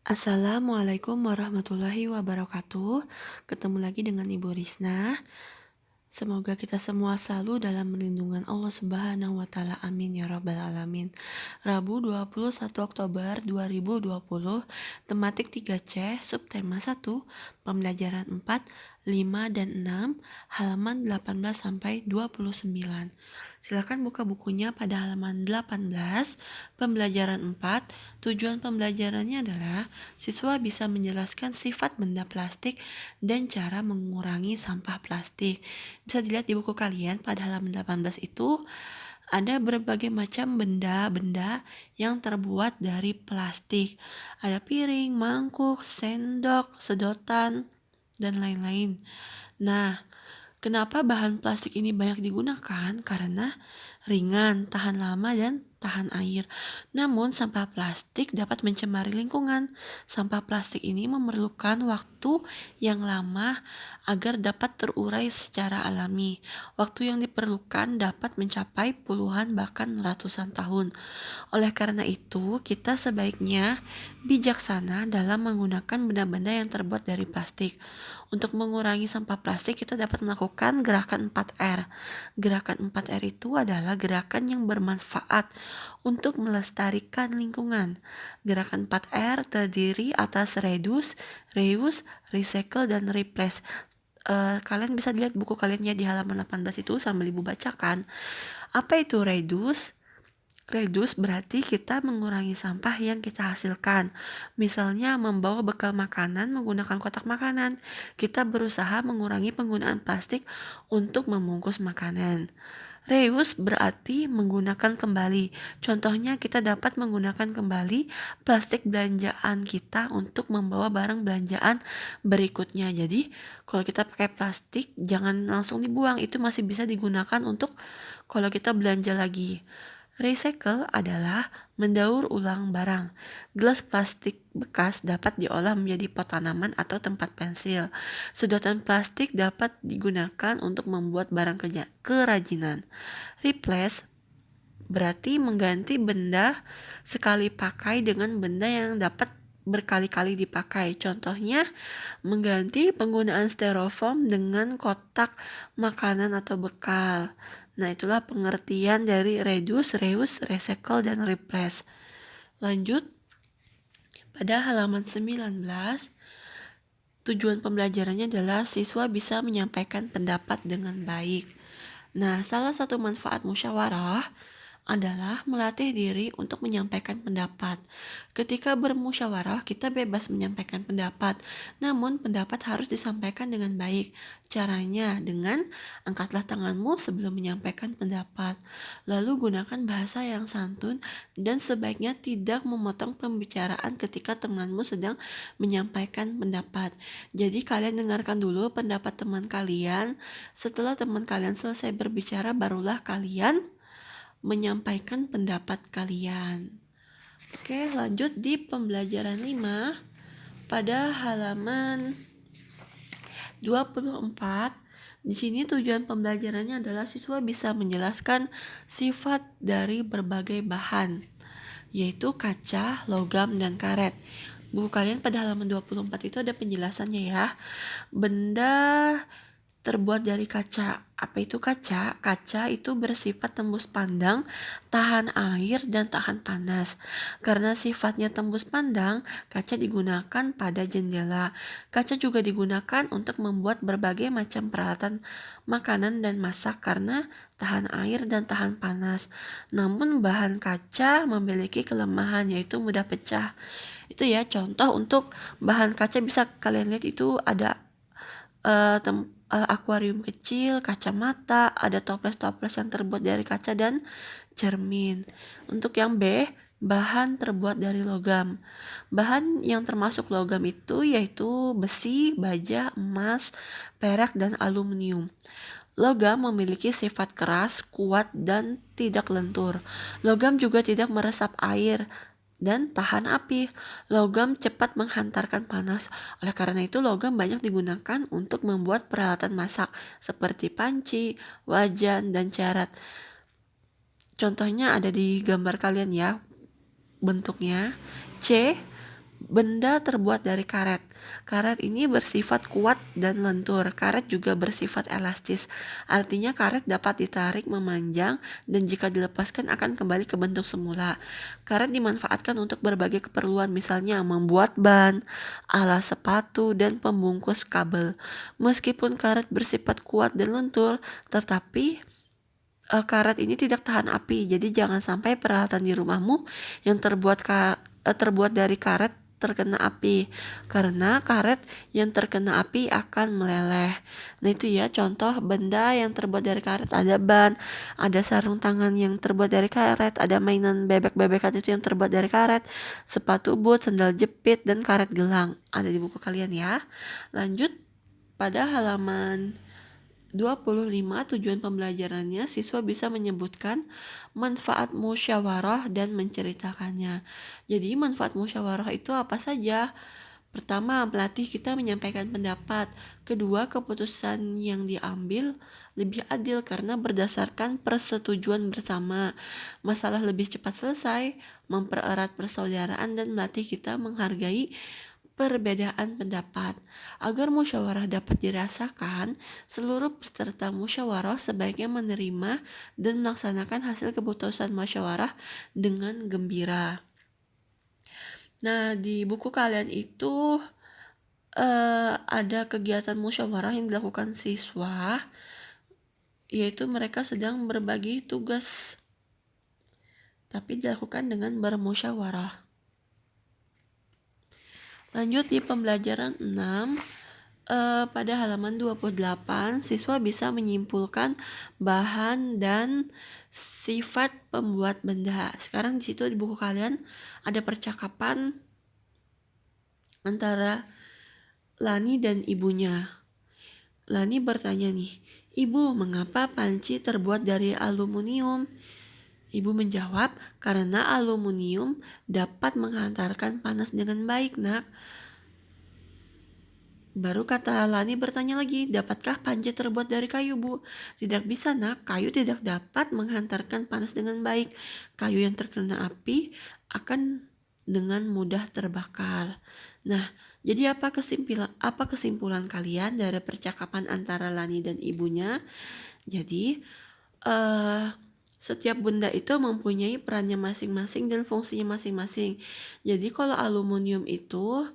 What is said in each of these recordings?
Assalamualaikum warahmatullahi wabarakatuh. Ketemu lagi dengan Ibu Risna. Semoga kita semua selalu dalam perlindungan Allah Subhanahu wa taala. Amin ya rabbal alamin. Rabu 21 Oktober 2020, tematik 3C, subtema 1, pembelajaran 4, 5 dan 6, halaman 18 sampai 29. Silakan buka bukunya pada halaman 18, pembelajaran 4. Tujuan pembelajarannya adalah siswa bisa menjelaskan sifat benda plastik dan cara mengurangi sampah plastik. Bisa dilihat di buku kalian pada halaman 18 itu ada berbagai macam benda-benda yang terbuat dari plastik. Ada piring, mangkuk, sendok, sedotan, dan lain-lain. Nah, kenapa bahan plastik ini banyak digunakan? Karena ringan, tahan lama, dan tahan air. Namun, sampah plastik dapat mencemari lingkungan. Sampah plastik ini memerlukan waktu yang lama agar dapat terurai secara alami. Waktu yang diperlukan dapat mencapai puluhan bahkan ratusan tahun. Oleh karena itu, kita sebaiknya bijaksana dalam menggunakan benda-benda yang terbuat dari plastik. Untuk mengurangi sampah plastik, kita dapat melakukan gerakan 4R. Gerakan 4R itu adalah gerakan yang bermanfaat untuk melestarikan lingkungan. Gerakan 4R terdiri atas reduce, reuse, recycle, dan replace. Kalian bisa lihat buku kalian ya di halaman 18 itu sambil Ibu bacakan. Apa itu reduce? Reduce berarti kita mengurangi sampah yang kita hasilkan. Misalnya membawa bekal makanan menggunakan kotak makanan. Kita berusaha mengurangi penggunaan plastik untuk membungkus makanan. Reuse berarti menggunakan kembali. Contohnya kita dapat menggunakan kembali plastik belanjaan kita untuk membawa barang belanjaan berikutnya. Jadi kalau kita pakai plastik jangan langsung dibuang, itu masih bisa digunakan untuk kalau kita belanja lagi. Recycle adalah mendaur ulang barang. Gelas plastik bekas dapat diolah menjadi pot tanaman atau tempat pensil. Sedotan plastik dapat digunakan untuk membuat barang kerajinan. Replace berarti mengganti benda sekali pakai dengan benda yang dapat berkali-kali dipakai. Contohnya, mengganti penggunaan styrofoam dengan kotak makanan atau bekal. Nah, itulah pengertian dari reduce, reuse, recycle, dan replace. Lanjut, pada halaman 19, tujuan pembelajarannya adalah siswa bisa menyampaikan pendapat dengan baik. Nah, salah satu manfaat musyawarah adalah melatih diri untuk menyampaikan pendapat. Ketika bermusyawarah, kita bebas menyampaikan pendapat, namun pendapat harus disampaikan dengan baik. Caranya dengan angkatlah tanganmu sebelum menyampaikan pendapat. Lalu gunakan bahasa yang santun dan sebaiknya tidak memotong pembicaraan ketika temanmu sedang menyampaikan pendapat. Jadi kalian dengarkan dulu pendapat teman kalian. Setelah teman kalian selesai berbicara, barulah kalian menyampaikan pendapat kalian. Oke, lanjut di pembelajaran 5 pada halaman 24. Di sini tujuan pembelajarannya adalah siswa bisa menjelaskan sifat dari berbagai bahan, yaitu kaca, logam, dan karet. Buku kalian pada halaman 24 itu ada penjelasannya ya. Benda terbuat dari kaca. Apa itu kaca? Kaca itu bersifat tembus pandang, tahan air, dan tahan panas. Karena sifatnya tembus pandang, kaca digunakan pada jendela. Kaca juga digunakan untuk membuat berbagai macam peralatan makanan dan masak karena tahan air dan tahan panas. Namun bahan kaca memiliki kelemahan, yaitu mudah pecah. Itu ya contoh untuk bahan kaca, bisa kalian lihat itu ada akuarium kecil, kacamata, ada toples-toples yang terbuat dari kaca dan cermin. Untuk yang B, bahan terbuat dari logam. Bahan yang termasuk logam itu yaitu besi, baja, emas, perak, dan aluminium. Logam memiliki sifat keras, kuat, dan tidak lentur. Logam juga tidak meresap air dan tahan api. Logam cepat menghantarkan panas. Oleh karena itu, logam banyak digunakan untuk membuat peralatan masak seperti panci, wajan, dan carat. Contohnya ada di gambar kalian ya bentuknya. C, Benda terbuat dari karet. Karet ini bersifat kuat dan lentur. Karet juga bersifat elastis. Artinya karet dapat ditarik memanjang dan jika dilepaskan akan kembali ke bentuk semula. Karet dimanfaatkan untuk berbagai keperluan, misalnya membuat ban, alas sepatu, dan pembungkus kabel. Meskipun karet bersifat kuat dan lentur, tetapi karet ini tidak tahan api. Jadi jangan sampai peralatan di rumahmu yang terbuat dari karet terkena api, karena karet yang terkena api akan meleleh. Nah itu ya contoh benda yang terbuat dari karet. Ada ban, ada sarung tangan yang terbuat dari karet, ada mainan bebek-bebekan itu yang terbuat dari karet, sepatu boot, sandal jepit, dan karet gelang. Ada di buku kalian ya. Lanjut pada halaman 25. Tujuan pembelajarannya, siswa bisa menyebutkan manfaat musyawarah dan menceritakannya. Jadi manfaat musyawarah itu apa saja? Pertama, melatih kita menyampaikan pendapat. Kedua, keputusan yang diambil lebih adil karena berdasarkan persetujuan bersama. Masalah lebih cepat selesai, mempererat persaudaraan, dan melatih kita menghargai perbedaan pendapat. Agar musyawarah dapat dirasakan, seluruh peserta musyawarah sebaiknya menerima dan melaksanakan hasil keputusan musyawarah dengan gembira. Nah, di buku kalian itu ada kegiatan musyawarah yang dilakukan siswa, yaitu mereka sedang berbagi tugas, tapi dilakukan dengan bermusyawarah. Lanjut di pembelajaran 6, pada halaman 28, siswa bisa menyimpulkan bahan dan sifat pembuat benda. Sekarang di situ di buku kalian ada percakapan antara Lani dan ibunya. Lani bertanya nih, "Ibu, mengapa panci terbuat dari aluminium?" Ibu menjawab, "Karena aluminium dapat menghantarkan panas dengan baik, Nak." Baru kata Lani bertanya lagi, "Dapatkah panci terbuat dari kayu, Bu?" "Tidak bisa, Nak. Kayu tidak dapat menghantarkan panas dengan baik. Kayu yang terkena api akan dengan mudah terbakar." Nah, jadi apa kesimpulan kalian dari percakapan antara Lani dan ibunya? Jadi, eh, setiap benda itu mempunyai perannya masing-masing dan fungsinya masing-masing. Jadi kalau aluminium itu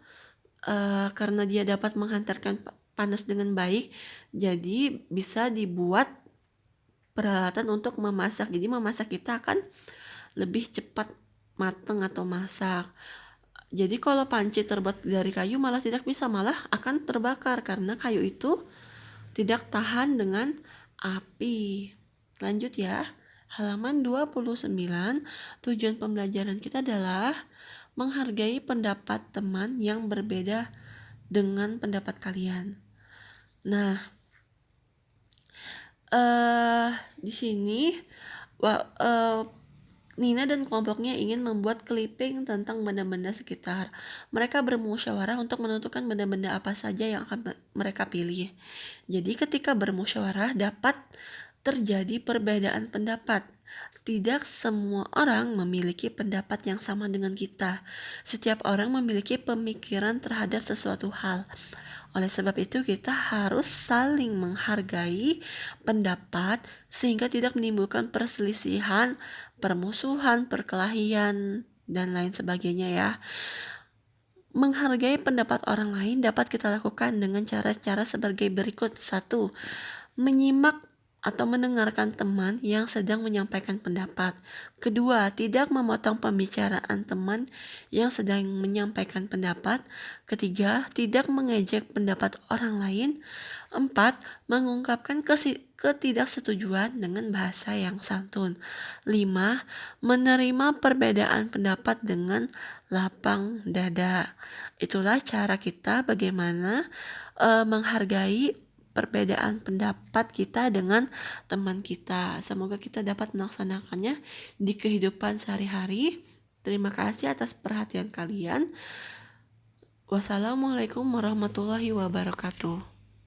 karena dia dapat menghantarkan panas dengan baik, jadi bisa dibuat peralatan untuk memasak. Jadi memasak kita akan lebih cepat matang atau masak. Jadi kalau panci terbuat dari kayu malah tidak bisa, malah akan terbakar karena kayu itu tidak tahan dengan api. Lanjut ya. Halaman 29, tujuan pembelajaran kita adalah menghargai pendapat teman yang berbeda dengan pendapat kalian. Nah, di sini Nina dan kelompoknya ingin membuat clipping tentang benda-benda sekitar. Mereka bermusyawarah untuk menentukan benda-benda apa saja yang akan mereka pilih. Jadi ketika bermusyawarah dapat terjadi perbedaan pendapat. Tidak semua orang memiliki pendapat yang sama dengan kita. Setiap orang memiliki pemikiran terhadap sesuatu hal. Oleh sebab itu kita harus saling menghargai pendapat sehingga tidak menimbulkan perselisihan, permusuhan, perkelahian, dan lain sebagainya ya. Menghargai pendapat orang lain dapat kita lakukan dengan cara-cara sebagai berikut. 1. Menyimak atau mendengarkan teman yang sedang menyampaikan pendapat. Kedua, tidak memotong pembicaraan teman yang sedang menyampaikan pendapat. Ketiga, tidak mengejek pendapat orang lain. 4. Mengungkapkan ketidaksetujuan dengan bahasa yang santun. 5. Menerima perbedaan pendapat dengan lapang dada. Itulah cara kita bagaimana menghargai perbedaan pendapat kita dengan teman kita. Semoga kita dapat melaksanakannya di kehidupan sehari-hari. Terima kasih atas perhatian kalian. Wassalamualaikum warahmatullahi wabarakatuh.